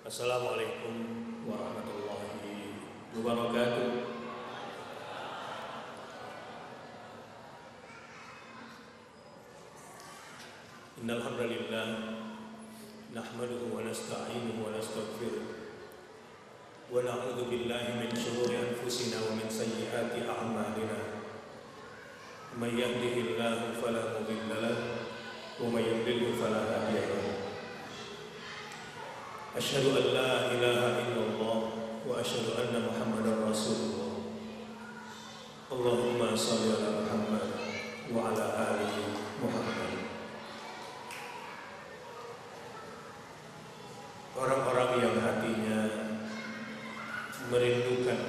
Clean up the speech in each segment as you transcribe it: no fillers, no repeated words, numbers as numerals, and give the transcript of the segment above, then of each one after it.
Assalamualaikum warahmatullahi wabarakatuh. Innal hamdalillah nahmaduhu wa nasta'inuhu wa nastaghfiruh wa na'udzu billahi min shururi anfusina wa min sayyiati a'malina. May yahdihillahu fala mudilla lahu wa may yudlil fala hadiya lahu. Asyhadu an la ilaha illallah wa asyhadu anna Muhammadar Rasulullah. Allahumma shalli ala Muhammad wa ala ali Muhammad. Orang-orang yang hatinya merindukan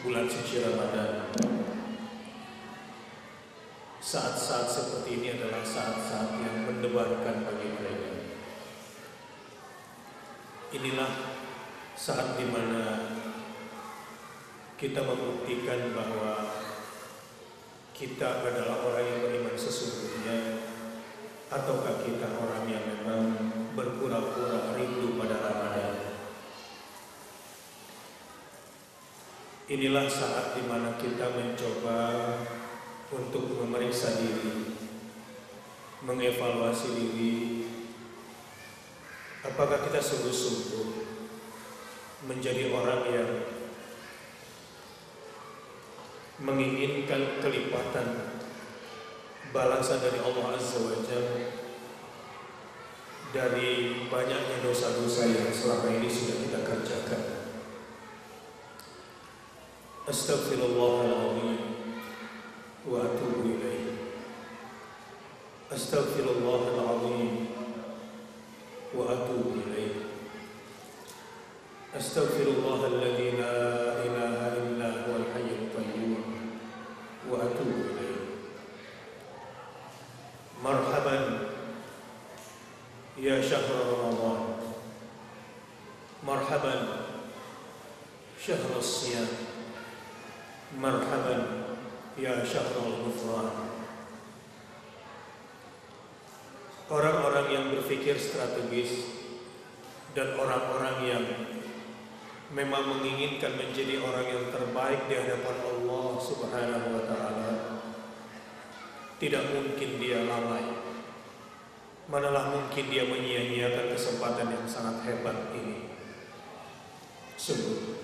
bulan suci Ramadan, saat-saat seperti ini adalah saat-saat yang mendebarkan bagi mereka. Inilah saat di mana kita membuktikan bahwa kita adalah orang yang beriman sesungguhnya, ataukah kita orang yang memang berpura-pura rindu pada Ramadan. Inilah saat di mana kita mencoba untuk memeriksa diri, mengevaluasi diri. Apakah kita sungguh-sungguh menjadi orang yang menginginkan kelipatan balasan dari Allah Azza wa Jalla dari banyaknya dosa-dosa yang selama ini sudah kita kerjakan? Astaghfirullahaladzim wa atubu ilaih. Astaghfirullahaladzim wa atubu ilaih. Astaghfirullahalladzi la ilaha illa huwal hayyul qayyum wa atubu ilaih. Marhaban ya syahr Ramadan, marhaban syahr as-siyam, marhaban ya syahr al-ghufran. Orang-orang yang berpikir strategis dan orang-orang yang memang menginginkan menjadi orang yang terbaik di hadapan Allah Subhanahu wa Ta'ala, tidak mungkin dia lalai, manalah mungkin dia menyia-nyiakan kesempatan yang sangat hebat ini. Sungguh,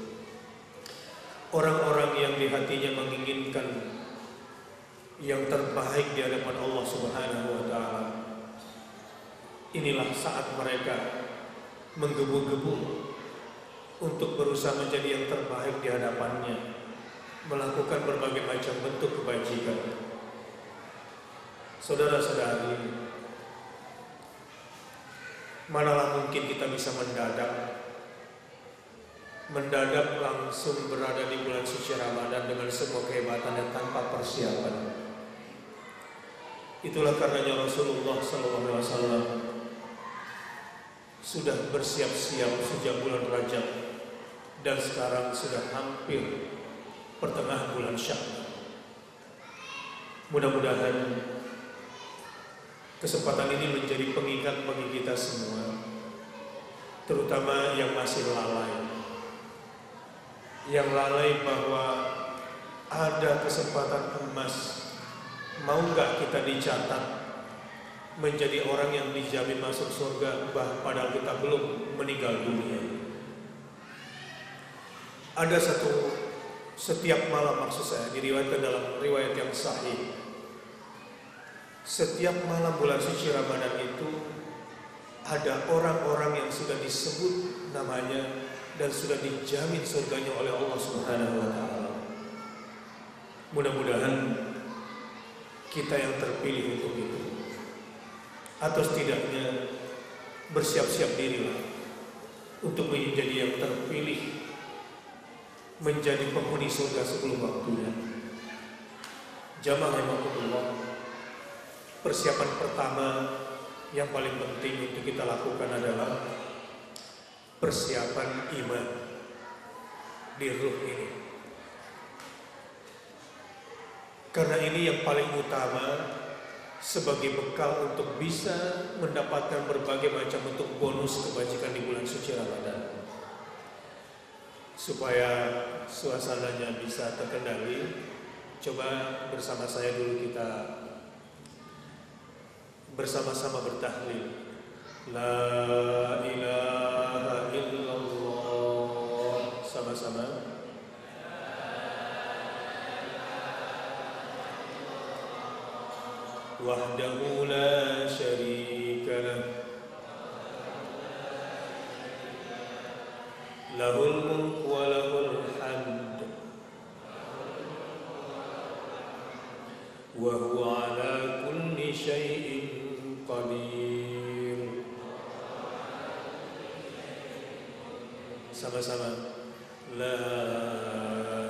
orang-orang yang di hatinya menginginkan yang terbaik di hadapan Allah Subhanahu wa Ta'ala, inilah saat mereka menggebu-gebu untuk berusaha menjadi yang terbaik di hadapannya, melakukan berbagai macam bentuk kebajikan. Saudara-saudari, manalah mungkin kita bisa mendadak langsung berada di bulan suci Ramadan dengan semua kehebatan dan tanpa persiapan. Itulah karenanya Rasulullah SAW sudah bersiap-siap sejak bulan Rajab, dan sekarang sudah hampir pertengahan bulan Syawal. Mudah-mudahan kesempatan ini menjadi pengingat bagi kita semua, terutama yang masih lalai, yang lalai bahwa ada kesempatan emas. Mau nggak kita dicatat menjadi orang yang dijamin masuk surga padahal kita belum meninggal dunia? Ada setiap malam, maksud saya, diriwayatkan dalam riwayat yang sahih, setiap malam bulan suci Ramadan itu ada orang-orang yang sudah disebut namanya dan sudah dijamin surganya oleh Allah Subhanahu wa Ta'ala. Mudah-mudahan kita yang terpilih untuk itu, atau setidaknya bersiap-siap dirilah untuk menjadi yang terpilih, menjadi penghuni surga sebelum waktunya. Jamaah rahimakumullah, persiapan pertama yang paling penting untuk kita lakukan adalah persiapan iman di ruh ini. Karena ini yang paling utama sebagai bekal untuk bisa mendapatkan berbagai macam bentuk bonus kebajikan di bulan suci Ramadan. supaya suasananya bisa terkendali, coba bersama saya dulu kita bersama-sama bertahlil. La ilaha illallah. Sama-sama. Wahdahu la syarika lah. Lahul mulku wa lahul hamd. Wa huwa ala kulli syai'in qadir. Sama-sama. La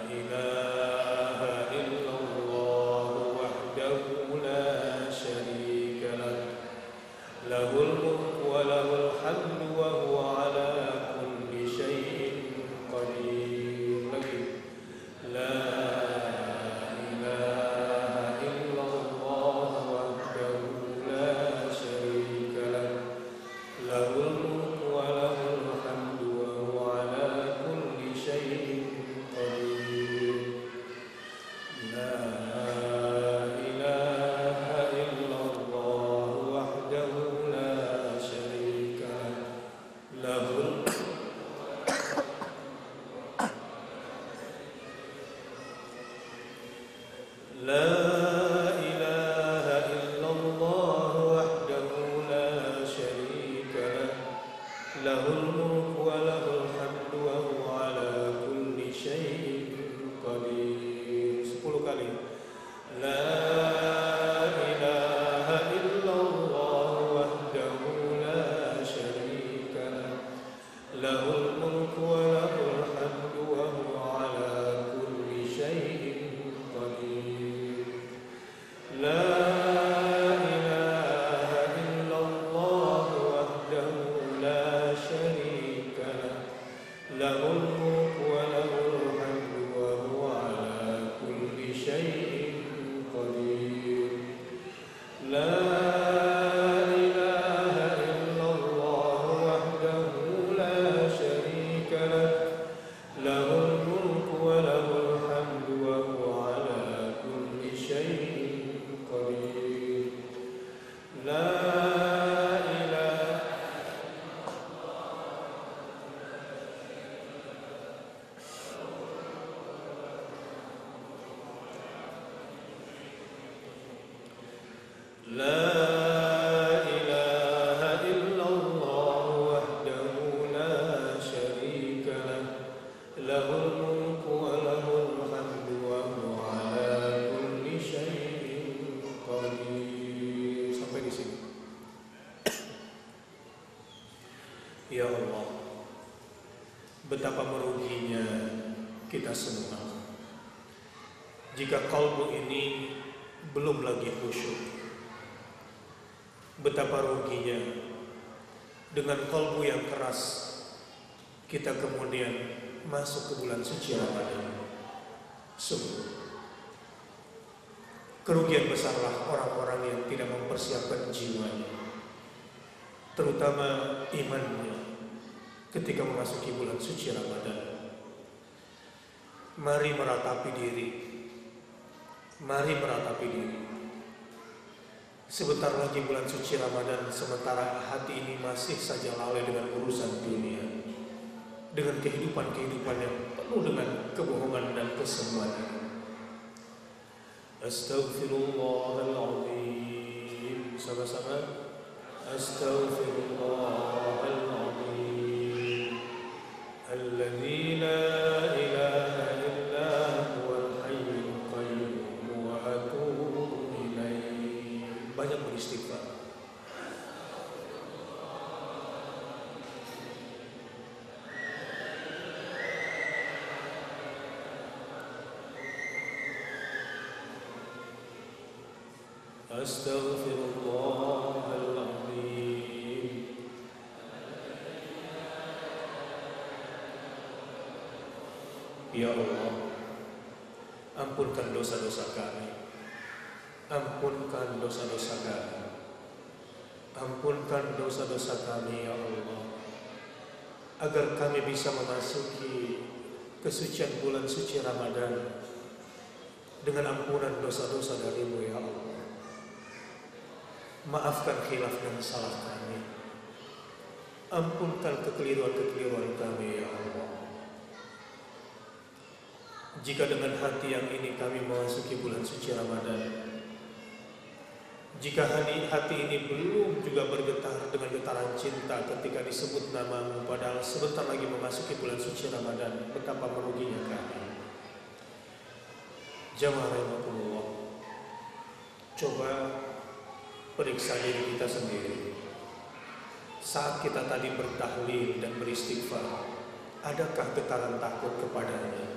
ilaha illallah wahdahu la syarika lah. Lahul mulku wa lahul hamdu wa huwa ala kulli syai'in qadir. Lagi. La ilaha illallah wahdahu la syarika lah. Lahul mulku wa lahul hamdu wa huwa ala kulli syai'in qadir. La ilaha illallah wahdahu la syarika lah. Lahul La ilaha illallah wahdahu la syarika lah. Lahul mulku wa lahul hamdu wa huwa ala kulli syai'in qadir. 10 kali. La ilaha illallah wahdahu la syarika lah. Lahul mulku wa lahul hamdu wa huwa ala kulli syai'in qadir. La ilaha illallah wahdahu la syarika lah. Lahul mulku wa lahul hamdu wa huwa ala kulli syai'in qadir. La ilaha illallah wahdahu la syarika lah. Lahul mulku wa lahul hamdu wa huwa ala kulli syai'in qadir. La ilaha La ilaha illallah wahdahu la syarika lah. Lahul mulku wa lahul hamdu wa huwa ala kulli syai'in qadir. Sampai di sini. Ya Allah, betapa meruginya kita semua jika kalbu ini belum lagi khusyuk. Betapa ruginya dengan kalbu yang keras kita kemudian masuk ke bulan suci Ramadan. Sungguh kerugian besarlah orang-orang yang tidak mempersiapkan jiwanya, terutama imannya, ketika memasuki bulan suci Ramadan. Mari meratapi diri. Mari meratapi diri. Sebentar lagi bulan suci Ramadan, sementara hati ini masih saja lalai dengan urusan dunia, dengan kehidupan-kehidupan yang penuh dengan kebohongan dan kesemuan. Astaghfirullahaladzim. Sama-sama. Astaghfirullahaladzim. Alladzi la ilaha illa huwal hayyul qayyum wa atubu ilaihi. Banyak beristighfar. Astaghfirullahaladzim. Ya Allah, ampunkan dosa-dosa kami. Ampunkan dosa-dosa kami. Ampunkan dosa-dosa kami, ya Allah, agar kami bisa memasuki kesucian bulan suci Ramadan dengan ampunan dosa-dosa dari-Mu ya Allah. Maafkan khilaf dan salah kami, ampunkan kekeliruan-kekeliruan kami ya Allah. Jika dengan hati yang ini kami memasuki bulan suci Ramadan, jika hati ini belum juga bergetar dengan getaran cinta ketika disebut nama-Mu, padahal sebentar lagi memasuki bulan suci Ramadan, betapa meruginya kami. Jamaah rahimakumullah, coba periksa diri kita sendiri. Saat kita tadi bertahlil dan beristighfar, adakah getaran takut kepadanya?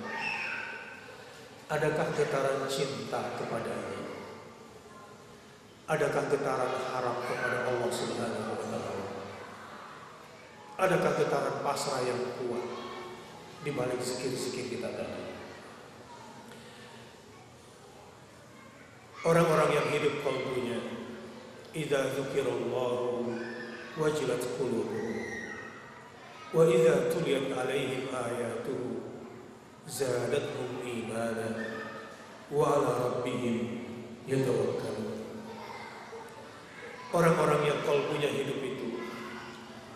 Adakah getaran cinta kepadanya? Adakah getaran harap kepada Allah Subhanahu wa Ta'ala? Adakah getaran pasrah yang kuat di balik zikir-zikir kita tadi? Orang-orang yang hidup qalbunya, idza dzukirallahu wajilat qulubuhum wa idza tuliyat alaihim ayatuhu zadatuhum imanan wa ala rabbihim yatawakkalun. Orang-orang yang qalbunya hidup itu,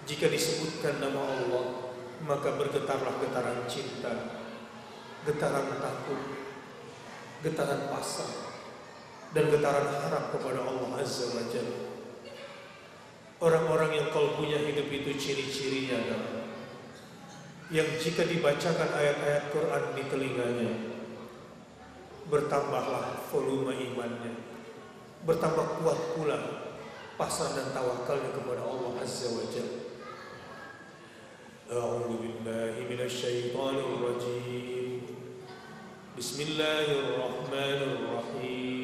jika disebutkan nama Allah, maka bergetarlah getaran cinta, getaran takut, getaran pasrah, dan getaran harap kepada Allah Azza wa Jalla. Orang-orang yang qalbunya hidup itu ciri-cirinya adalah yang jika dibacakan ayat-ayat Quran di telinganya, bertambahlah volume imannya, bertambah kuat pula pasrah dan tawakalnya kepada Allah Azza wa Jalla. A'udzu billahi minasy syaithanir rajim. Bismillahirrahmanirrahim.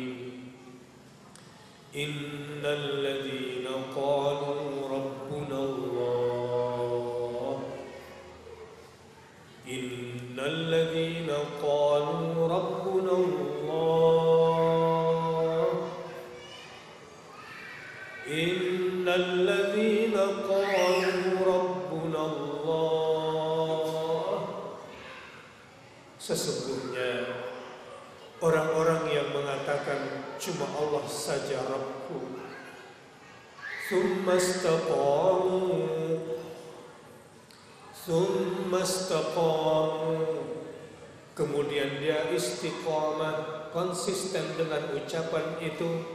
Innal ladzina qalu rabbuna Allah, innal ladzina qalu rabbuna Allah, innal ladzina qalu rabbuna Allah. Sesungguhnya orang-orang yang mengatakan cuma Allah saja Rabbku, Tsumma istaqamu, kemudian dia istiqamah, konsisten dengan ucapan itu,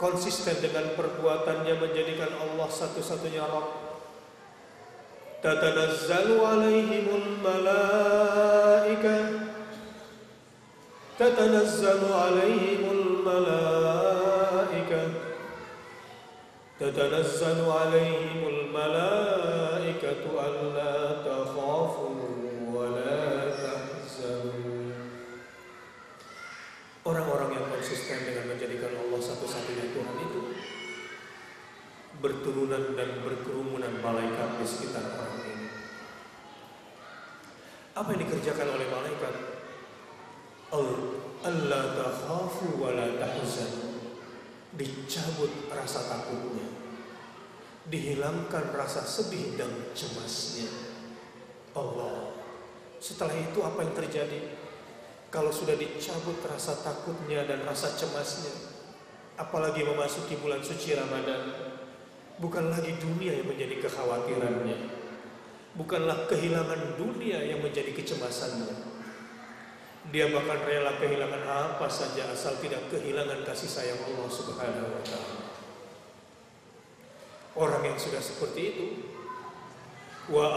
konsisten dengan perbuatannya, menjadikan Allah satu-satunya Rabb. Tatanazzalu alaihimul malaikah, tatanazzalu alaihimul malaikah, tatanazzalu alaihimul malaikatu alla takhafu wa la tahzanu. Orang-orang yang konsisten dengan menjadikan Allah satu-satunya Tuhan itu berturunan dan berkerumunan malaikat di sekitar orang ini. Apa yang dikerjakan oleh malaikat? Allah takhafu wa la tahzanu, dicabut rasa takutnya, dihilangkan rasa sedih dan cemasnya. Allah, setelah itu apa yang terjadi? Kalau sudah dicabut rasa takutnya dan rasa cemasnya, apalagi memasuki bulan suci Ramadan, bukan lagi dunia yang menjadi kekhawatirannya, bukanlah kehilangan dunia yang menjadi kecemasannya. Dia bahkan rela kehilangan apa saja asal tidak kehilangan kasih sayang Allah Subhanahu wa Ta'ala. Orang yang sudah seperti itu, wa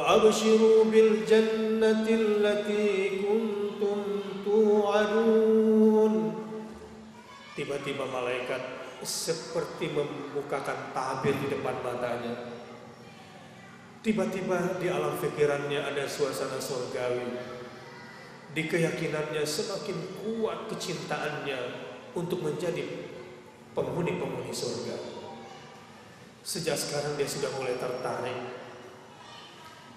abshiru bil jannati allati kuntum tu'adun. Tiba-tiba malaikat seperti membukakan tabir di depan matanya. Tiba-tiba di alam pikirannya ada suasana surgawi. Di keyakinannya semakin kuat kecintaannya untuk menjadi penghuni-penghuni surga. Sejak sekarang dia sudah mulai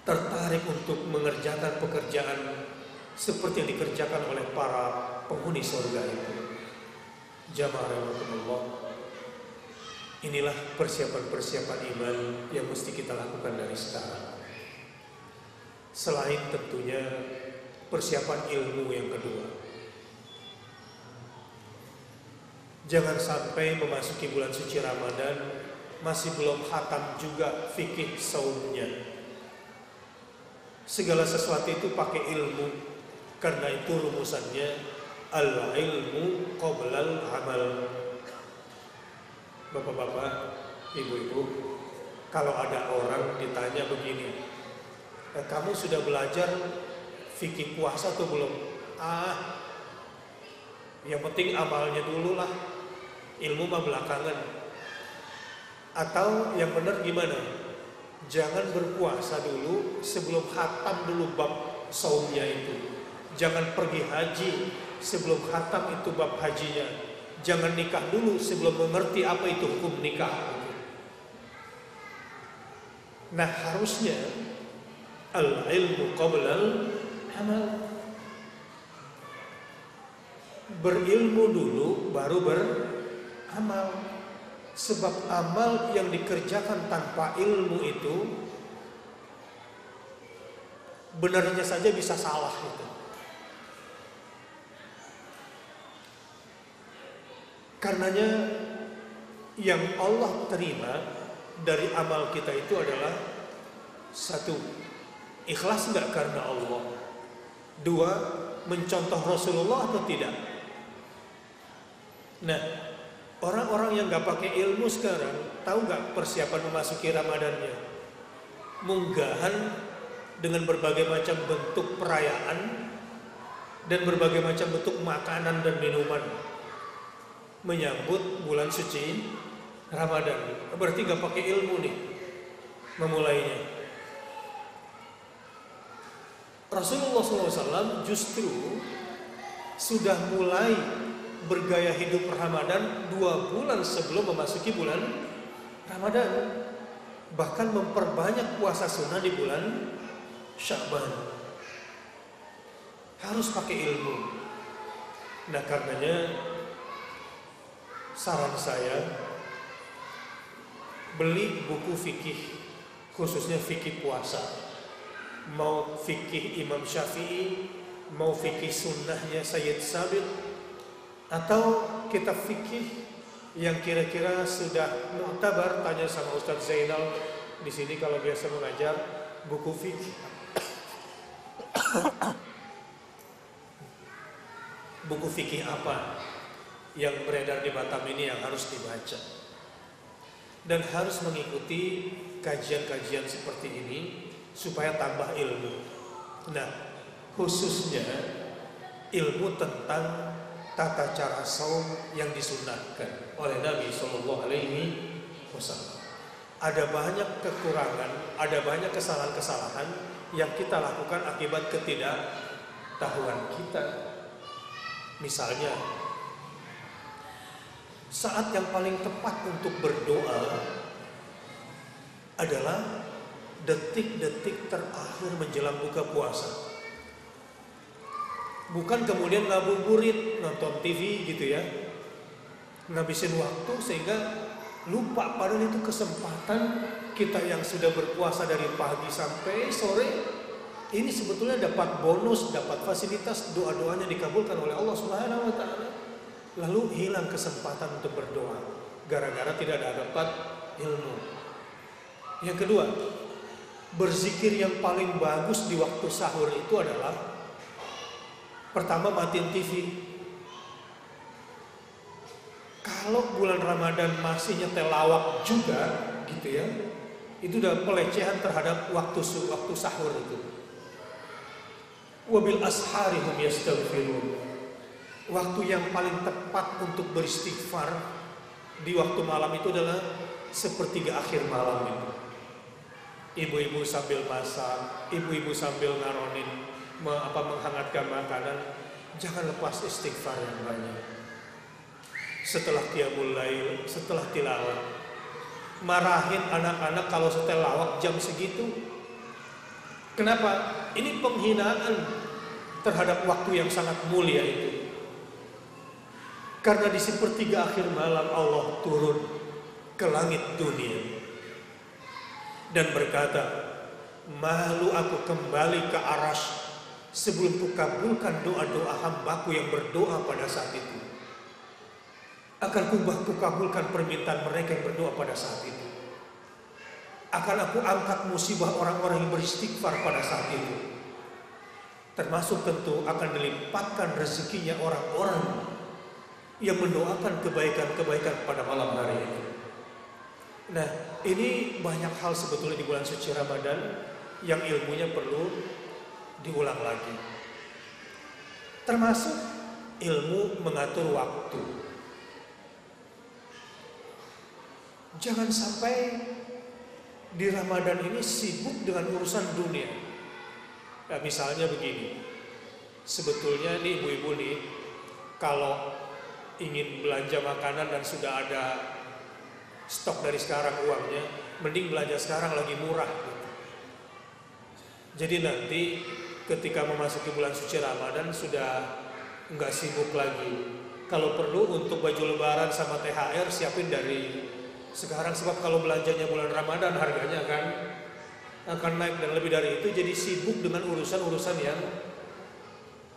tertarik untuk mengerjakan pekerjaan seperti yang dikerjakan oleh para penghuni surga itu. Jamaah rahimakumullah, inilah persiapan-persiapan iman yang mesti kita lakukan dari sekarang. selain tentunya persiapan ilmu yang kedua. Jangan sampai memasuki bulan suci Ramadan masih belum khatam juga fikih saumnya. Segala sesuatu itu pakai ilmu, karena itu rumusannya al-ilmu qoblal amal. Bapak-bapak, ibu-ibu, kalau ada orang ditanya begini, kamu sudah belajar fikih puasa atau belum? Yang penting amalnya dulu lah, ilmu mah belakangan. Atau yang benar gimana? Jangan berpuasa dulu sebelum khatam dulu bab saumnya itu. Jangan pergi haji sebelum khatam itu bab hajinya. Jangan nikah dulu sebelum mengerti apa itu hukum nikah. Nah, harusnya al-ilmu qoblal amal. Berilmu dulu baru beramal. Sebab amal yang dikerjakan tanpa ilmu itu benarnya saja bisa salah itu. Karenanya yang Allah terima dari amal kita itu adalah satu, ikhlas enggak karena Allah. Dua, mencontoh Rasulullah atau tidak. Nah, orang-orang yang gak pakai ilmu sekarang, tahu gak persiapan memasuki Ramadannya? Munggahan dengan berbagai macam bentuk perayaan dan berbagai macam bentuk makanan dan minuman menyambut bulan suci Ramadan. Berarti gak pakai ilmu nih memulainya. Rasulullah SAW justru sudah mulai bergaya hidup Ramadan 2 bulan sebelum memasuki bulan Ramadan. Bahkan memperbanyak puasa sunnah di bulan Sya'ban. Harus pakai ilmu. Nah, karenanya saran saya, beli buku fikih, khususnya fikih puasa. Mau fikih Imam Syafi'i, mau fikih sunnahnya Sayyid Sabiq, atau kitab fikih yang kira-kira sudah mu'tabar. Tanya sama Ustadz Zainal di sini kalau biasa mengajar buku fikih. Buku fikih apa yang beredar di Batam ini yang harus dibaca dan harus mengikuti kajian-kajian seperti ini supaya tambah ilmu. Nah, khususnya ilmu tentang tata cara saum yang disunahkan oleh Nabi Shallallahu Alaihi Wasallam. Ada banyak kekurangan, ada banyak kesalahan-kesalahan yang kita lakukan akibat ketidaktahuan kita. Misalnya, saat yang paling tepat untuk berdoa adalah detik-detik terakhir menjelang buka puasa. Bukan kemudian ngabuburit, nonton TV gitu ya, ngabisin waktu sehingga lupa padahal itu kesempatan kita yang sudah berpuasa dari pagi sampai sore. Ini sebetulnya dapat bonus, dapat fasilitas, doa-doanya dikabulkan oleh Allah Subhanahu wa taala. Lalu hilang kesempatan untuk berdoa gara-gara tidak ada dapat ilmu. Yang kedua, berzikir yang paling bagus di waktu sahur itu adalah pertama, matiin TV. Kalau bulan Ramadan masih nyetel lawak juga gitu ya, itu udah pelecehan terhadap waktu sahur itu. Wabil asharihum yastaghfirun. Waktu yang paling tepat untuk beristighfar di waktu malam itu adalah sepertiga akhir malam itu. Ibu-ibu sambil masak, ibu-ibu sambil ngaronin, menghangatkan makanan, jangan lepas istighfar yang banyak. Setelah qiyamul lail, setelah tilawah, marahin anak-anak kalau setel lawak jam segitu. Kenapa? Ini penghinaan terhadap waktu yang sangat mulia itu. Karena di sepertiga akhir malam Allah turun ke langit dunia dan berkata, malu aku kembali ke arasy sebelum kukabulkan doa-doa hambaku yang berdoa pada saat itu. Akan kukabulkan permintaan mereka yang berdoa pada saat itu. Akan aku angkat musibah orang-orang yang beristighfar pada saat itu. Termasuk tentu akan dilimpahkan rezekinya orang-orang yang mendoakan kebaikan-kebaikan pada malam hari itu. Nah, ini banyak hal sebetulnya di bulan suci Ramadan yang ilmunya perlu diulang lagi. Termasuk ilmu mengatur waktu. Jangan sampai di Ramadan ini sibuk dengan urusan dunia. Nah, misalnya begini, sebetulnya nih ibu-ibu nih, kalau ingin belanja makanan dan sudah ada stok dari sekarang uangnya, mending belanja sekarang lagi murah gitu. Jadi nanti ketika memasuki bulan suci Ramadan sudah nggak sibuk lagi. Kalau perlu untuk baju lebaran sama THR siapin dari sekarang, sebab kalau belanjanya bulan Ramadan harganya akan naik, dan lebih dari itu jadi sibuk dengan urusan-urusan yang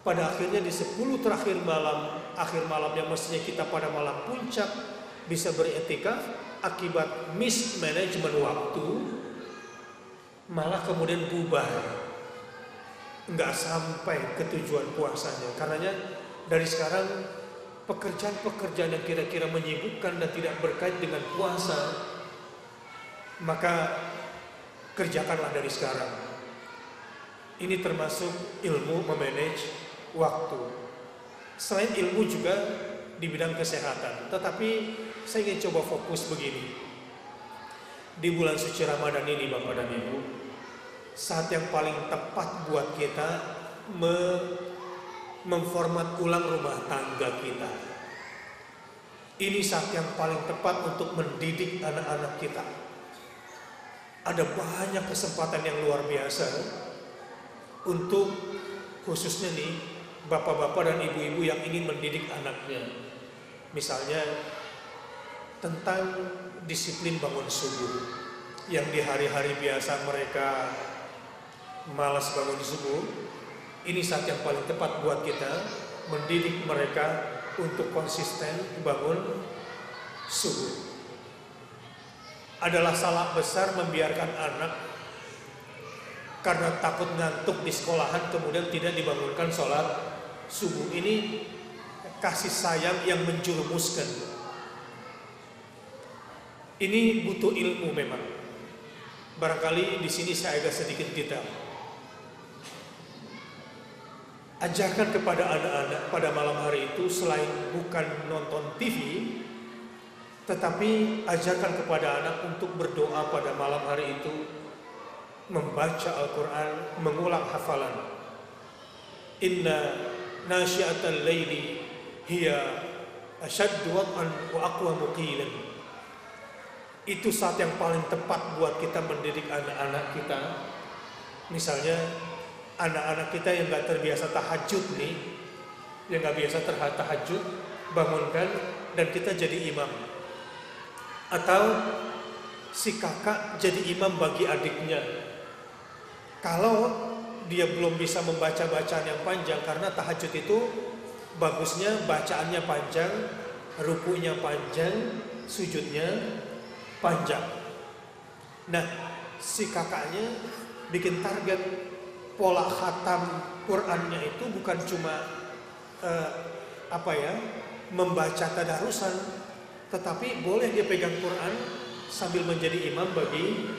pada akhirnya di 10 terakhir malam, akhir malam yang mestinya kita pada malam puncak bisa beriktikaf, akibat mismanagement waktu malah kemudian bubar, nggak sampai ke tujuan puasanya. Karenanya dari sekarang pekerjaan-pekerjaan yang kira-kira menyibukkan dan tidak berkait dengan puasa, maka kerjakanlah dari sekarang. Ini termasuk ilmu memanage waktu. Selain ilmu juga di bidang kesehatan. Tetapi saya ingin coba fokus begini. Di bulan suci Ramadan ini Bapak dan Ibu, saat yang paling tepat buat kita memformat ulang rumah tangga kita. Ini saat yang paling tepat untuk mendidik anak-anak kita. Ada banyak kesempatan yang luar biasa untuk khususnya nih bapak-bapak dan ibu-ibu yang ingin mendidik anaknya. Misalnya tentang disiplin bangun subuh, yang di hari-hari biasa mereka malas bangun subuh. Ini saat yang paling tepat buat kita mendidik mereka untuk konsisten bangun subuh. Adalah salah besar membiarkan anak karena takut ngantuk di sekolahan kemudian tidak dibangunkan sholat subuh. Ini kasih sayang yang menjerumuskan. Ini butuh ilmu memang. Barangkali di sini saya agak sedikit detail. Ajarkan kepada anak-anak pada malam hari itu selain bukan nonton TV, tetapi ajarkan kepada anak untuk berdoa pada malam hari itu, membaca Al-Quran, mengulang hafalan. Inna nasyi'atal laili hiya ashaddu wat'an wa aqwamu qilan. Itu saat yang paling tepat buat kita mendidik anak-anak kita. Misalnya anak-anak kita yang gak terbiasa tahajud nih, yang gak biasa tahajud, bangunkan dan kita jadi imam. Atau si kakak jadi imam bagi adiknya. Kalau dia belum bisa membaca bacaan yang panjang, karena tahajud itu bagusnya bacaannya panjang, rukunya panjang, sujudnya panjang. Nah, si kakaknya bikin target pola khatam Qur'annya itu bukan cuma membaca tadarusan, tetapi boleh dia pegang Quran sambil menjadi imam bagi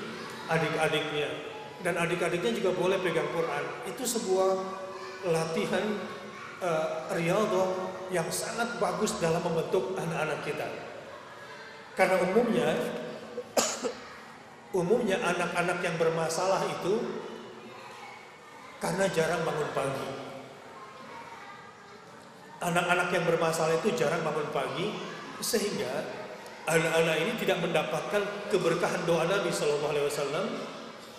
adik-adiknya, dan adik-adiknya juga boleh pegang Quran. Itu sebuah latihan riyadhah yang sangat bagus dalam membentuk anak-anak kita. Karena umumnya anak-anak yang bermasalah itu karena jarang bangun pagi. Anak-anak yang bermasalah itu jarang bangun pagi, sehingga anak-anak ini tidak mendapatkan keberkahan doa Nabi Sallallahu Alaihi Wasallam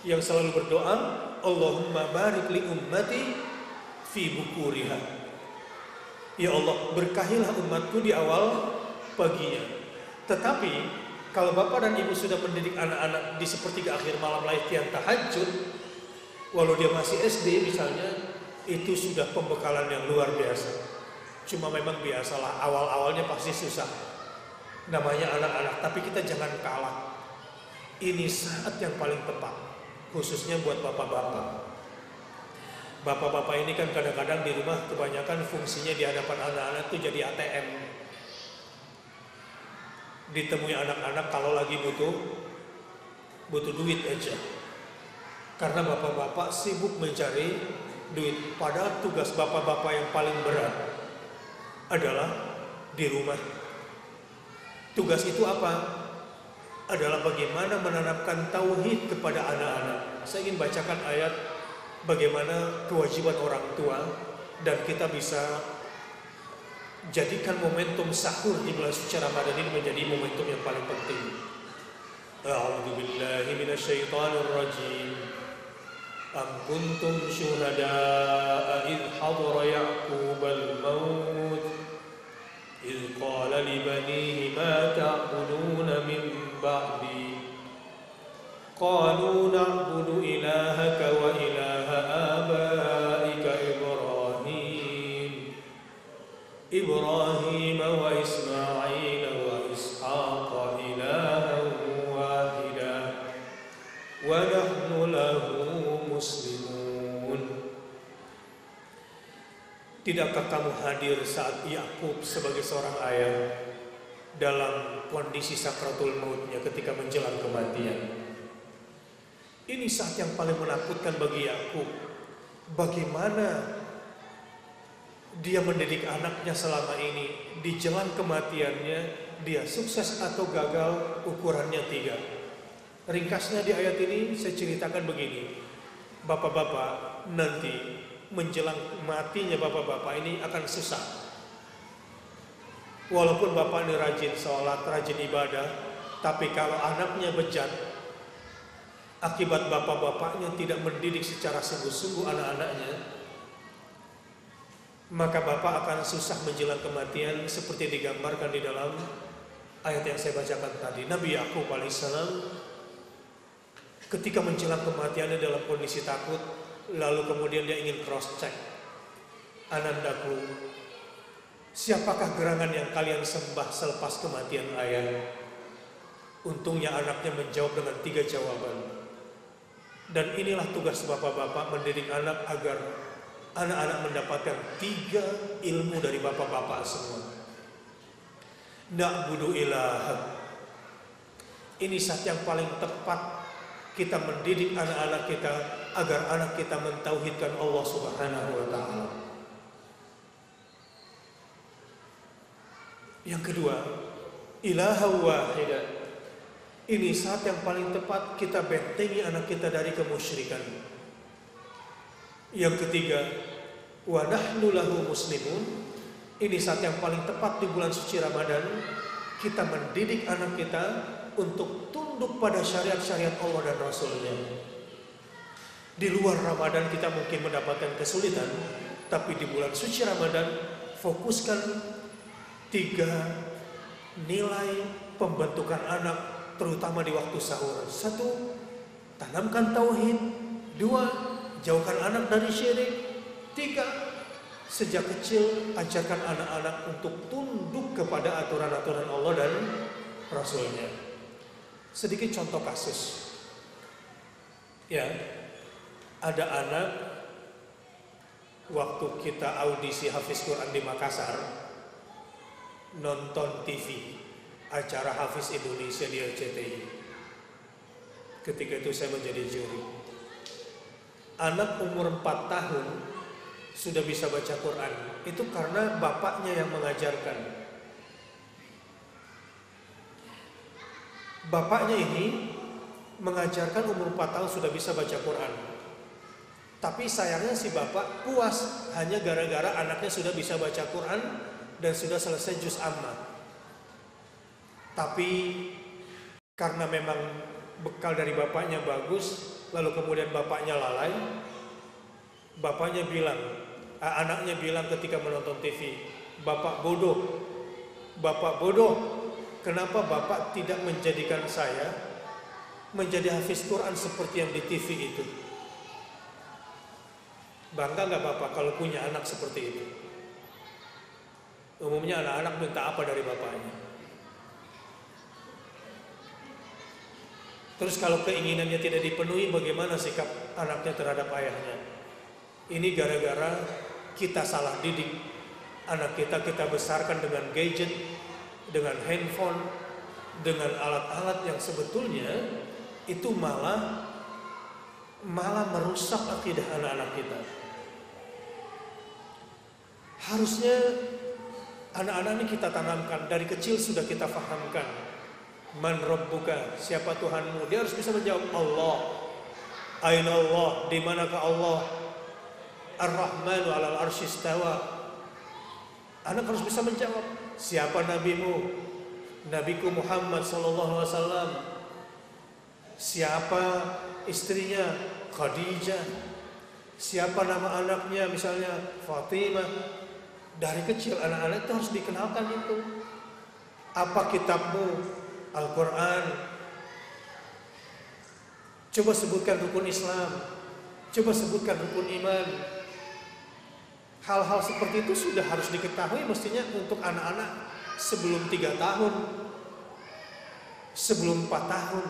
yang selalu berdoa, Allahumma barik li ummati fi bukuriha. Ya Allah, berkahilah umatku di awal paginya. Tetapi kalau bapak dan ibu sudah mendidik anak-anak di sepertiga akhir malam latihan tahajud, Walau dia masih SD misalnya, itu sudah pembekalan yang luar biasa. Cuma memang biasalah, awal-awalnya pasti susah. Namanya anak-anak, tapi kita jangan kalah. Ini saat yang paling tepat, khususnya buat bapak-bapak. Bapak-bapak ini kan kadang-kadang di rumah kebanyakan fungsinya di hadapan anak-anak itu jadi ATM. Ditemui anak-anak kalau lagi butuh duit aja. Karena bapak-bapak sibuk mencari duit. Padahal tugas bapak-bapak yang paling berat adalah di rumah. Tugas itu apa? Adalah bagaimana menanamkan tauhid kepada anak-anak. Saya ingin bacakan ayat bagaimana kewajiban orang tua dan kita bisa jadikan momentum sahur di bulan suci Ramadan ini menjadi momentum yang paling penting. A'udzu billahi minasyaitonir rajim. Am kuntum syuhada'a idh hadara Ya'qubal maut idh qala li banihi ma ta'buduna min ba'di qalu na'budu ilahaka wa ilaha abaika Ibrahim wa Ismail wa Ishaq ilahan wahida wa nahnu lahu muslimun. Tidakkah kamu hadir saat Yakub sebagai seorang ayah dalam kondisi sakratul mautnya ketika menjelang kematian? Ini saat yang paling menakutkan bagi Yakub. Bagaimana dia mendidik anaknya selama ini? Di jalan kematiannya dia sukses atau gagal, ukurannya 3. Ringkasnya di ayat ini saya ceritakan begini. Bapak-bapak nanti menjelang matinya bapak-bapak ini akan susah. Walaupun bapak ini rajin sholat, rajin ibadah, tapi kalau anaknya bejat, akibat bapak-bapaknya tidak mendidik secara sungguh-sungguh anak-anaknya, maka bapak akan susah menjelang kematian seperti digambarkan di dalam ayat yang saya bacakan tadi. Nabi Yakub alaihissalam ketika menjelang kematiannya dalam kondisi takut, lalu kemudian dia ingin cross check. Anandaku, siapakah gerangan yang kalian sembah selepas kematian ayah? Untungnya anaknya menjawab dengan 3 jawaban. Dan inilah tugas bapak-bapak, mendidik anak agar anak-anak mendapatkan 3 ilmu dari bapak-bapak semua. Na'budu ilaha. Ini saat yang paling tepat kita mendidik anak-anak kita agar anak kita mentauhidkan Allah Subhanahu wa taala. Yang kedua, ilaha wahidah. Ini saat yang paling tepat kita bentengi anak kita dari kemusyrikan. Yang ketiga, wa nahnu lahu muslimun. Ini saat yang paling tepat di bulan suci Ramadan kita mendidik anak kita untuk tunduk pada syariat-syariat Allah dan Rasulnya. Di luar Ramadan kita mungkin mendapatkan kesulitan, tapi di bulan suci Ramadan fokuskan 3 nilai pembentukan anak, terutama di waktu sahur. 1, tanamkan tauhid. 2, jauhkan anak dari syirik. 3, sejak kecil ajarkan anak-anak untuk tunduk kepada aturan-aturan Allah dan Rasulnya. Sedikit contoh kasus. Ya, ada anak waktu kita audisi Hafiz Quran di Makassar, nonton TV acara Hafiz Indonesia di RCTI. Ketika itu saya menjadi juri. Anak umur 4 tahun sudah bisa baca Quran. Itu karena bapaknya yang mengajarkan. Bapaknya ini mengajarkan umur 4 tahun sudah bisa baca Quran. Tapi sayangnya si bapak puas hanya gara-gara anaknya sudah bisa baca Quran dan sudah selesai juz amma. Tapi karena memang bekal dari bapaknya bagus, lalu kemudian bapaknya lalai. Bapaknya bilang, anaknya bilang ketika menonton TV, "Bapak bodoh, Bapak bodoh. Kenapa Bapak tidak menjadikan saya menjadi hafiz Quran seperti yang di TV itu?" Bangga nggak Bapak kalau punya anak seperti itu? Umumnya anak-anak minta apa dari bapaknya? Terus kalau keinginannya tidak dipenuhi, bagaimana sikap anaknya terhadap ayahnya? Ini gara-gara kita salah didik anak kita besarkan dengan gadget, dengan handphone, dengan alat-alat yang sebetulnya itu malah merusak akidah anak-anak kita. Harusnya anak-anak ini kita tanamkan dari kecil, sudah kita fahamkan. Man rabbuka, siapa Tuhanmu? Dia harus bisa menjawab Allah. Aina Allah, di manakah Allah? Ar-Rahmanu 'alal 'arsy istawa. Anak harus bisa menjawab. Siapa nabimu? Nabiku Muhammad sallallahu alaihi wasallam. Siapa istrinya? Khadijah. Siapa nama anaknya? Misalnya Fatimah. Dari kecil anak-anak itu harus dikenalkan itu. Apa kitabmu? Al-Quran. Coba sebutkan rukun Islam, coba sebutkan rukun iman. Hal-hal seperti itu sudah harus diketahui mestinya untuk anak-anak sebelum 3 tahun, sebelum 4 tahun.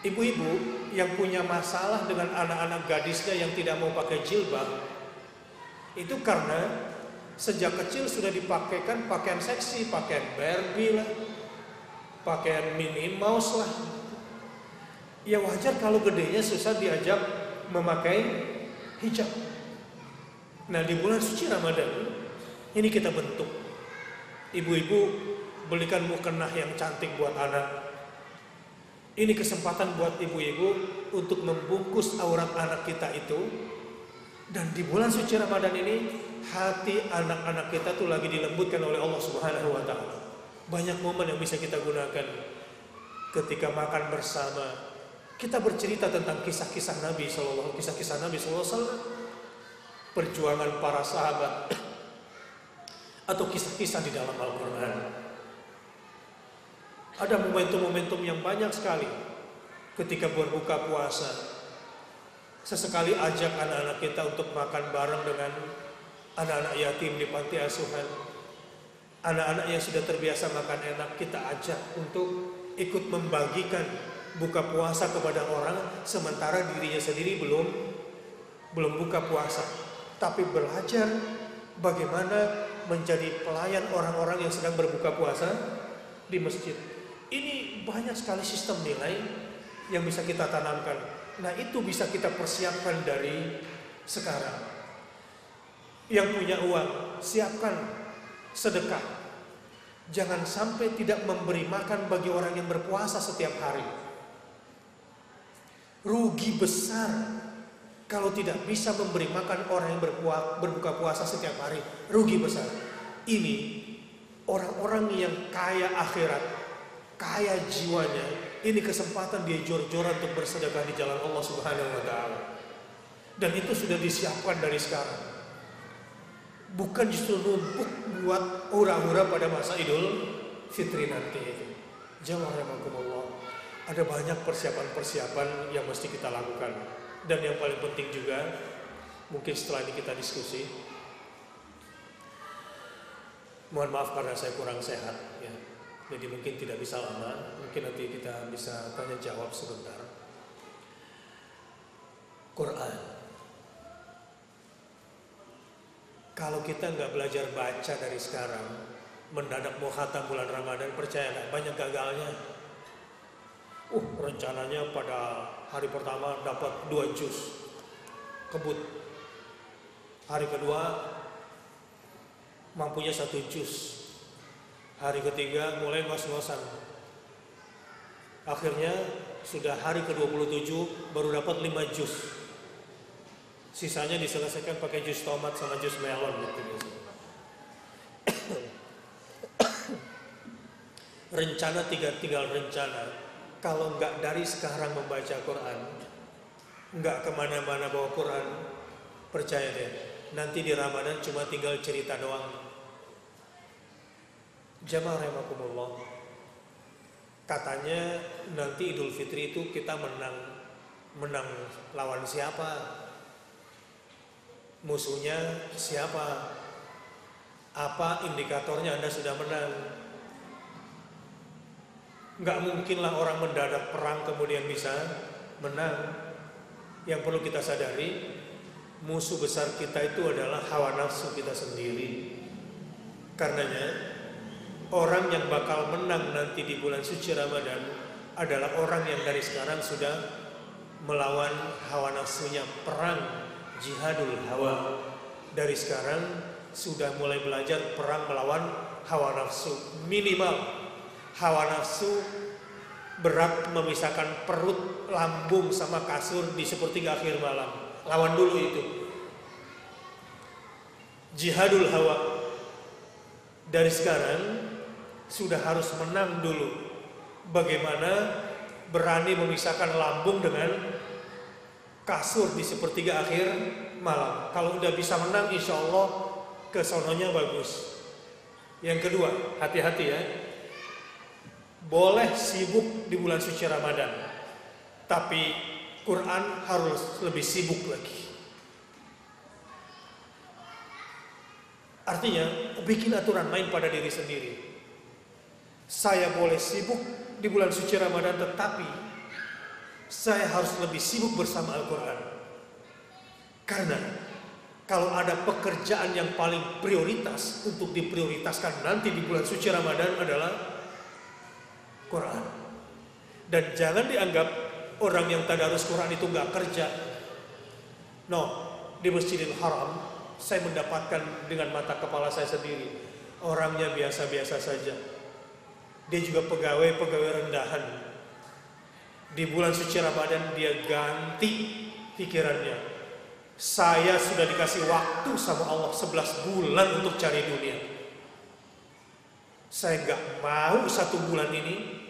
Ibu-ibu yang punya masalah dengan anak-anak gadisnya yang tidak mau pakai jilbab, itu karena sejak kecil sudah dipakaikan pakaian seksi, pakaian Barbie lah, pakaian Minnie Mouse lah. Ya wajar kalau gedenya susah diajak memakai hijab. Nah di bulan suci Ramadan ini kita bentuk. Ibu-ibu belikan mukena yang cantik buat anak. Ini kesempatan buat ibu-ibu untuk membungkus aurat anak kita itu. Dan di bulan suci Ramadan ini hati anak-anak kita tuh lagi dilembutkan oleh Allah Subhanahu wa taala. Banyak momen yang bisa kita gunakan ketika makan bersama. Kita bercerita tentang kisah-kisah Nabi sallallahu alaihi wasallam, perjuangan para sahabat atau kisah-kisah di dalam Al-Qur'an. Ada momentum-momentum yang banyak sekali ketika berbuka puasa. Sesekali ajak anak-anak kita untuk makan bareng dengan anak-anak yatim di panti asuhan. Anak-anak yang sudah terbiasa makan enak kita ajak untuk ikut membagikan buka puasa kepada orang, sementara dirinya sendiri belum buka puasa. Tapi belajar bagaimana menjadi pelayan orang-orang yang sedang berbuka puasa di masjid. Ini banyak sekali sistem nilai yang bisa kita tanamkan. Nah itu bisa kita persiapkan dari sekarang. Yang punya uang, siapkan sedekah. Jangan sampai tidak memberi makan bagi orang yang berpuasa setiap hari. Rugi besar kalau tidak bisa memberi makan orang yang berbuka puasa setiap hari. Rugi besar. Ini orang-orang yang kaya akhirat, kaya jiwanya. Ini kesempatan dia jor-joran untuk bersedekah di jalan Allah Subhanahu wa taala. Dan itu sudah disiapkan dari sekarang. Bukan justru numpuk buat hura-hura pada masa Idul Fitri nanti itu. Jazakumullah. Ada banyak persiapan-persiapan yang mesti kita lakukan. Dan yang paling penting juga, mungkin setelah ini kita diskusi. Mohon maaf karena saya kurang sehat ya. Jadi mungkin tidak bisa lama, mungkin nanti kita bisa tanya jawab sebentar. Quran. Kalau kita nggak belajar baca dari sekarang, mendadak mau khatam bulan Ramadan, percaya nggak banyak gagalnya. Rencananya pada hari pertama dapat 2 juz, kebut. Hari kedua mampunya 1 juz. Hari ketiga mulai ngos-ngosan. Akhirnya sudah hari ke-27 baru dapat 5 juz. Sisanya diselesaikan pakai jus tomat sama jus melon gitu. Rencana tinggal rencana. Kalau nggak dari sekarang membaca Quran, nggak kemana-mana bawa Quran, percaya deh, nanti di Ramadan cuma tinggal cerita doang. Jamaah rahimakumullah. Katanya nanti Idul Fitri itu kita menang lawan siapa? Musuhnya siapa? Apa indikatornya Anda sudah menang? Nggak mungkinlah orang mendadak perang kemudian bisa menang. Yang perlu kita sadari, musuh besar kita itu adalah hawa nafsu kita sendiri. Karenanya, orang yang bakal menang nanti di bulan suci Ramadan adalah orang yang dari sekarang sudah melawan hawa nafsunya, perang jihadul hawa. Dari sekarang sudah mulai belajar perang melawan hawa nafsu. Minimal hawa nafsu berat memisahkan perut, lambung sama kasur di sepertiga akhir malam. Lawan dulu itu. Jihadul hawa. Dari sekarang sudah harus menang dulu. Bagaimana berani memisahkan lambung dengan kasur di sepertiga akhir malam. Kalau udah bisa menang, insya Allah kesononya bagus. Yang kedua, hati-hati ya. Boleh sibuk di bulan suci Ramadan, tapi Quran harus lebih sibuk lagi. Artinya, bikin aturan main pada diri sendiri. Saya boleh sibuk di bulan suci Ramadan, tetapi saya harus lebih sibuk bersama Al-Quran. Karena kalau ada pekerjaan yang paling prioritas untuk diprioritaskan nanti di bulan suci Ramadan adalah Quran. Dan jangan dianggap orang yang tadarus Quran itu nggak kerja. No, di Masjidil Haram saya mendapatkan dengan mata kepala saya sendiri, orangnya biasa-biasa saja. Dia juga pegawai rendahan. Di bulan suci Ramadan dia ganti pikirannya. Saya sudah dikasih waktu sama Allah 11 bulan untuk cari dunia. Saya gak mau 1 bulan ini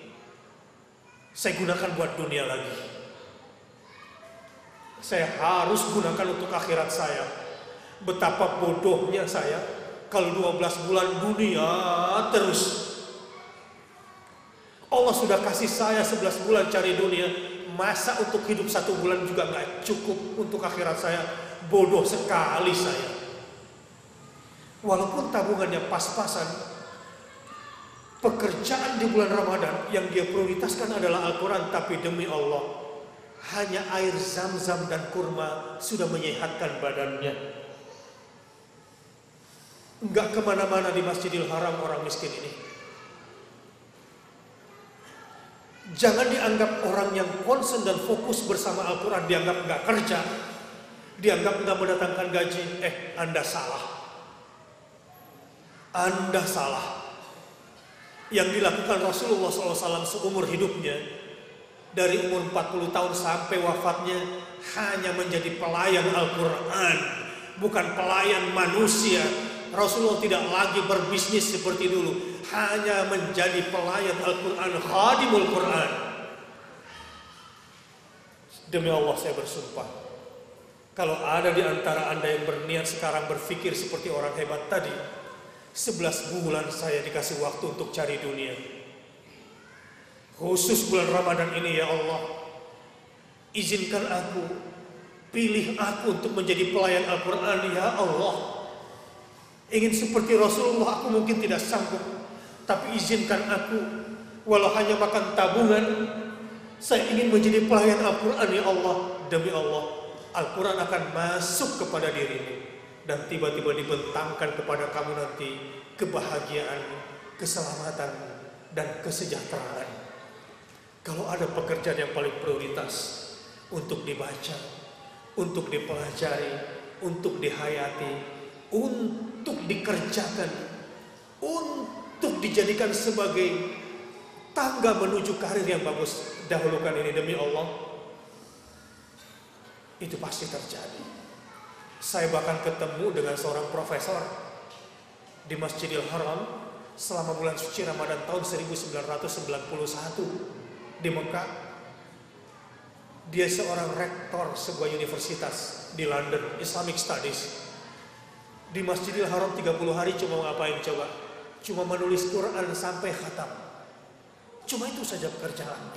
saya gunakan buat dunia lagi. Saya harus gunakan untuk akhirat saya. Betapa bodohnya saya kalau 12 bulan dunia terus. Allah sudah kasih saya 11 bulan cari dunia. Masa untuk hidup 1 bulan juga gak cukup untuk akhirat saya? Bodoh sekali saya. Walaupun tabungannya pas-pasan, pekerjaan di bulan Ramadan yang dia prioritaskan adalah Al-Quran. Tapi demi Allah, hanya air zam-zam dan kurma sudah menyehatkan badannya. Enggak kemana-mana di Masjidil Haram orang miskin ini. Jangan dianggap orang yang concern dan fokus bersama Al-Quran dianggap nggak kerja, dianggap nggak mendatangkan gaji. Anda salah. Anda salah. Yang dilakukan Rasulullah SAW seumur hidupnya, dari umur 40 tahun sampai wafatnya, hanya menjadi pelayan Al-Quran, bukan pelayan manusia. Rasulullah tidak lagi berbisnis seperti dulu, hanya menjadi pelayan Al-Quran, khadimul Quran. Demi Allah saya bersumpah, kalau ada di antara Anda yang berniat sekarang berpikir seperti orang hebat tadi, 11 bulan saya dikasih waktu untuk cari dunia. Khusus bulan Ramadan ini ya Allah, izinkan aku, pilih aku untuk menjadi pelayan Al-Quran ya Allah. Ingin seperti Rasulullah aku mungkin tidak sanggup, tapi izinkan aku, walau hanya makan tabungan, saya ingin menjadi pelayan Al-Quran ya Allah. Demi Allah, Al-Quran akan masuk kepada dirimu dan tiba-tiba dibentangkan kepada kamu nanti kebahagiaan, keselamatan, dan kesejahteraan. Kalau ada pekerjaan yang paling prioritas untuk dibaca, untuk dipelajari, untuk dihayati, untuk dikerjakan, untuk dijadikan sebagai tangga menuju karir yang bagus, dahulukan ini demi Allah. Itu pasti terjadi. Saya bahkan ketemu dengan seorang profesor di Masjidil Haram selama bulan suci Ramadan tahun 1991 di Mekah. Dia seorang rektor sebuah universitas di London, Islamic Studies. Di Masjidil Haram 30 hari cuma ngapain coba? Cuma menulis Quran sampai khatam. Cuma itu saja pekerjaan.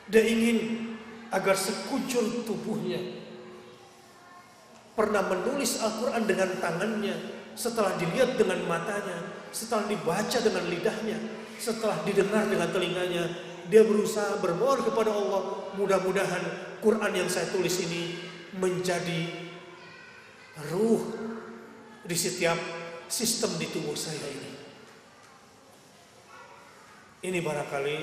Dia ingin agar sekujur tubuhnya pernah menulis Al-Quran dengan tangannya, setelah dilihat dengan matanya, setelah dibaca dengan lidahnya, setelah didengar dengan telinganya, dia berusaha bermohon kepada Allah, mudah-mudahan Quran yang saya tulis ini menjadi ruh di setiap sistem di tubuh saya ini. Ini barangkali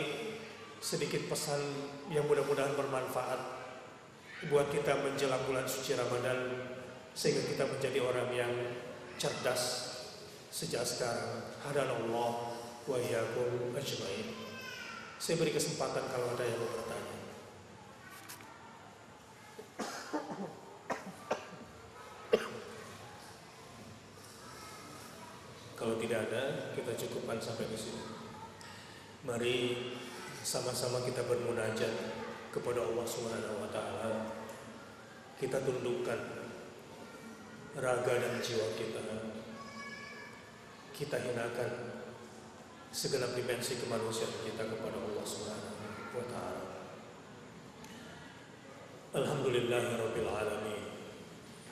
sedikit pesan yang mudah-mudahan bermanfaat buat kita menjelang bulan suci Ramadan, sehingga kita menjadi orang yang cerdas sejak sekarang. Hadanallah wa iyyakum ajmain. Saya beri kesempatan kalau ada yang mau bertanya. Kalau tidak ada, kita cukupkan sampai di sini. Mari sama-sama kita bermunajat kepada Allah Subhanahu wa taala. Kita tundukkan raga dan jiwa kita. Kita hinakan segenap dimensi kemanusiaan kita kepada Allah Subhanahu wa taala. Alhamdulillahirabbil alamin.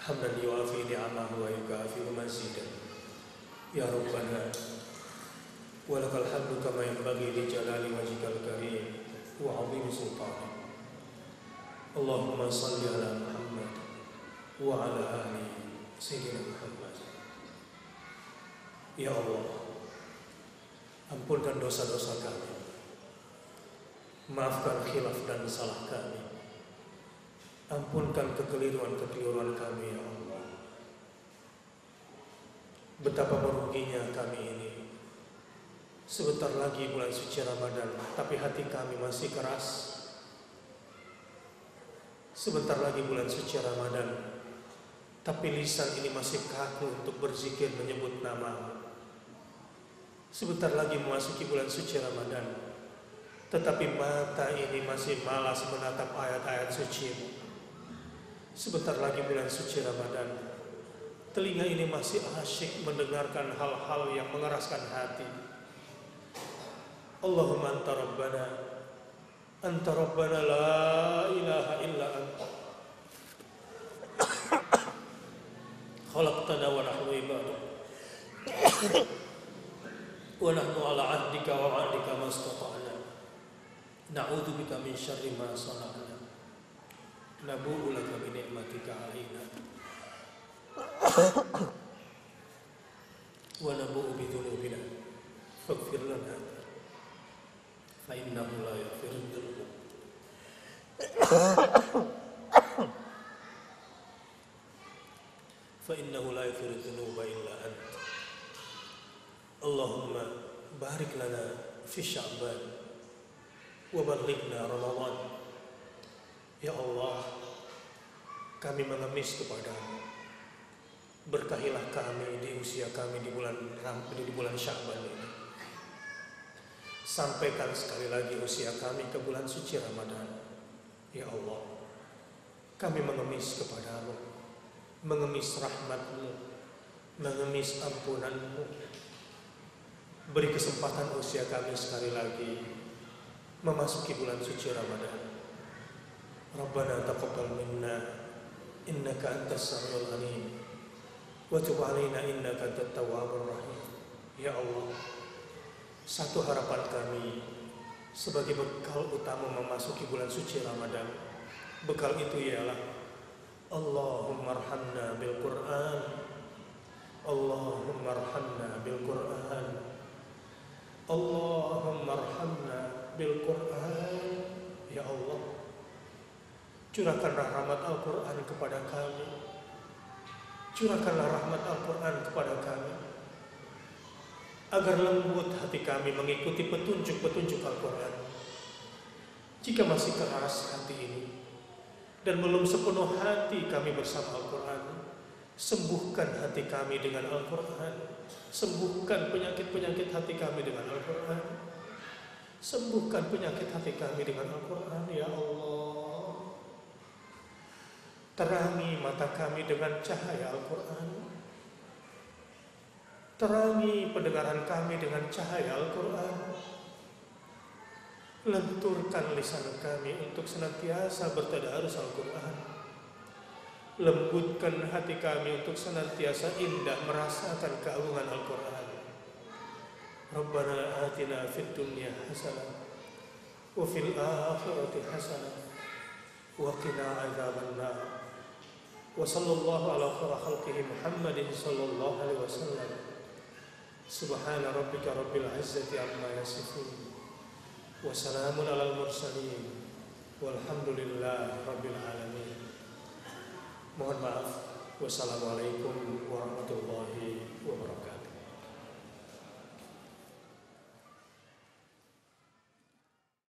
Hamdan yuafi ni'amahu wa yukafi mazidan. Ya Rabbana walakal hamdu kama yanbaghi li jalali wajhikal karim wa 'azimi sultanik. Allahumma shalli ala Muhammad wa ala ali sayyidina Muhammad. Ya Allah, ampunkan dosa-dosa kami, maafkan khilaf dan salah kami, ampunkan kekeliruan-kekeliruan kami ya Allah. Betapa meruginya kami ini. Sebentar lagi bulan suci Ramadan, tapi hati kami masih keras. Sebentar lagi bulan suci Ramadan, tapi lisan ini masih kaku untuk berzikir menyebut nama-Mu. Sebentar lagi memasuki bulan suci Ramadan, tetapi mata ini masih malas menatap ayat-ayat suci-Mu. Sebentar lagi bulan suci Ramadan, telinga ini masih asyik mendengarkan hal-hal yang mengeraskan hati. Allahumma anta Rabbana la ilaha illa anta khalaqtana wa nahnu ibaduk wa nahnu ala ahdika wa wa'dika mastata'na na'udzubika min syarri ma sana'na nabu'u laka bi ni'matika 'alaina wa nabu'u bi dhunubina faghfir lana fa innahu la yaghfiru dzunub fa innahu la yaghfiru dzunuba illa anta. Allahumma barik lana fi Sya'ban wa ballighna Ramadan. Ya Allah, kami mengemis kepadamu. Berkahilah kami di usia kami di bulan Sya'ban ini. Sampaikan sekali lagi usia kami ke bulan suci Ramadan. Ya Allah, kami mengemis kepadamu, mengemis rahmat-Mu, mengemis ampunan-Mu. Beri kesempatan usia kami sekali lagi memasuki bulan suci Ramadan. Rabbana taqabbal minna innaka antas samiul alim wa tub alaina innaka antat tawwabur rahim. Ya Allah, satu harapan kami sebagai bekal utama memasuki bulan suci Ramadan, bekal itu ialah Allahumma arhamna bil Qur'an, Allahumma arhamna bil Qur'an, Allahumma arhamna bil Qur'an. Ya Allah, curahkanlah rahmat Al-Quran kepada kami. Curahkanlah rahmat Al-Quran kepada kami, agar lembut hati kami mengikuti petunjuk-petunjuk Al-Quran. Jika masih keras hati ini dan belum sepenuh hati kami bersama Al-Quran, sembuhkan hati kami dengan Al-Quran. Sembuhkan penyakit-penyakit hati kami dengan Al-Quran. Sembuhkan penyakit hati kami dengan Al-Quran, ya Allah. Terangi mata kami dengan cahaya Al-Quran. Terangi pendengaran kami dengan cahaya Al-Quran. Lenturkan lisan kami untuk senantiasa bertadarus Al-Quran. Lembutkan hati kami untuk senantiasa indah merasakan keagungan Al-Quran. Rabbana atina fid dunya hasanah wa fil akhirati hasanah wa qina adzabannar. Wa sallallahu ala khalqihi Muhammadin sallallahu alaihi wasallam. Subhana rabbika rabbil izzati amma yasifun wa salamun alal mursalin walhamdulillahi rabbil alamin. Mohon maaf. Wassalamualaikum warahmatullahi